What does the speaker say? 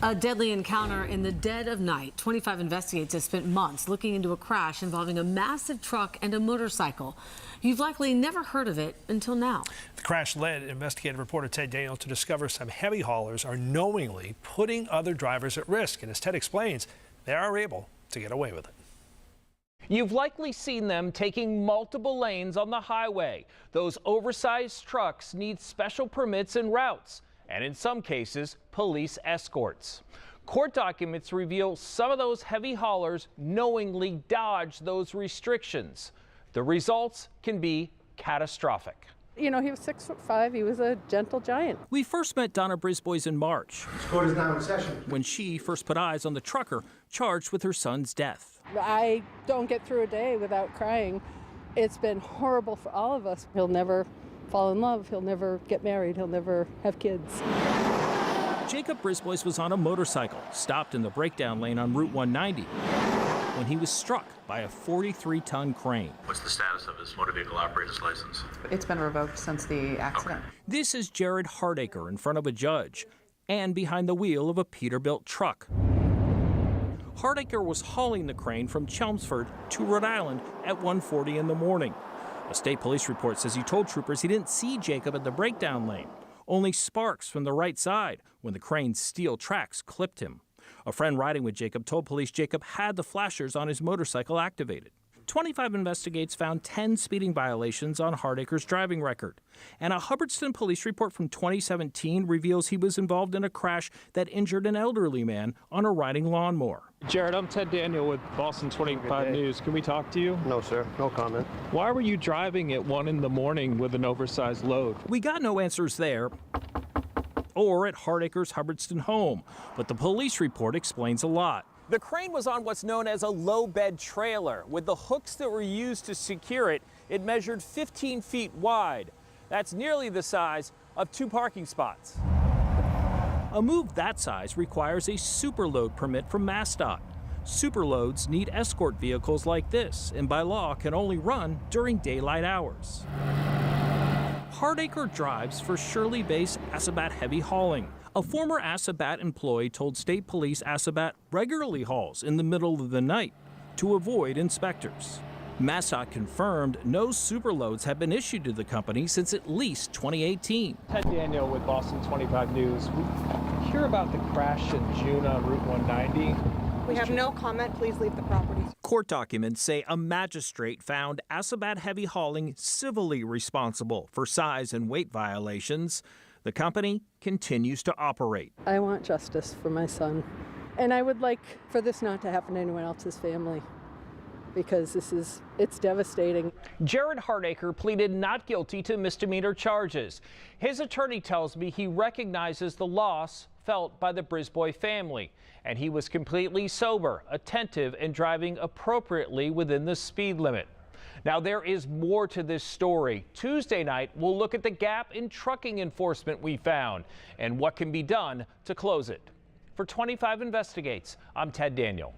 A deadly encounter in the dead of night. 25 investigators have spent months looking into a crash involving a massive truck and a motorcycle. You've likely never heard of it until now. The crash led investigative reporter Ted Daniel to discover some heavy haulers are knowingly putting other drivers at risk. And as Ted explains, they are able to get away with it. You've likely seen them taking multiple lanes on the highway. Those oversized trucks need special permits and routes, and in some cases, police escorts. Court documents reveal some of those heavy haulers knowingly dodge those restrictions. The results can be catastrophic. You know, he was 6'5". He was a gentle giant. We first met Donna Brisbois in March. This court is now in session. When she first put eyes on the trucker charged with her son's death. I don't get through a day without crying. It's been horrible for all of us. He'll never fall in love. He'll never get married. He'll never have kids. Jacob Brisbois was on a motorcycle, stopped in the breakdown lane on Route 190, when he was struck by a 43-ton crane. What's the status of his motor vehicle operator's license? It's been revoked since the accident. Okay. This is Jared Hardacre in front of a judge and behind the wheel of a Peterbilt truck. Hardacre was hauling the crane from Chelmsford to Rhode Island at 1:40 in the morning. A state police report says he told troopers he didn't see Jacob at the breakdown lane, only sparks from the right side when the crane's steel tracks clipped him. A friend riding with Jacob told police Jacob had the flashers on his motorcycle activated. 25 investigators found 10 speeding violations on Hardacre's driving record. And a Hubbardston police report from 2017 reveals he was involved in a crash that injured an elderly man on a riding lawnmower. Jared, I'm Ted Daniel with Boston 25 News. Can we talk to you? No, sir. No comment. Why were you driving at 1 in the morning with an oversized load? We got no answers there or at Hardacre's Hubbardston home, but the police report explains a lot. The crane was on what's known as a low bed trailer. With the hooks that were used to secure it, it measured 15 feet wide. That's nearly the size of 2 parking spots. A move that size requires a superload permit from MassDOT. Superloads need escort vehicles like this, and by law can only run during daylight hours. Hardacre drives for Shirley-based Asabat Heavy Hauling. A former Asabat employee told state police Asabat regularly hauls in the middle of the night to avoid inspectors. MassDOT confirmed no superloads have been issued to the company since at least 2018. Ted Daniel with Boston 25 News. We hear about the crash in June on Route 190. We have no comment. Please leave the property. Court documents say a magistrate found Asabat Heavy Hauling civilly responsible for size and weight violations. The company continues to operate. I want justice for my son. And I would like for this not to happen to anyone else's family, because it's devastating. Jared Hardacre pleaded not guilty to misdemeanor charges. His attorney tells me he recognizes the loss felt by the Brisbois family, and he was completely sober, attentive, and driving appropriately within the speed limit. Now, there is more to this story. Tuesday night, we'll look at the gap in trucking enforcement we found and what can be done to close it. For 25 Investigates, I'm Ted Daniel.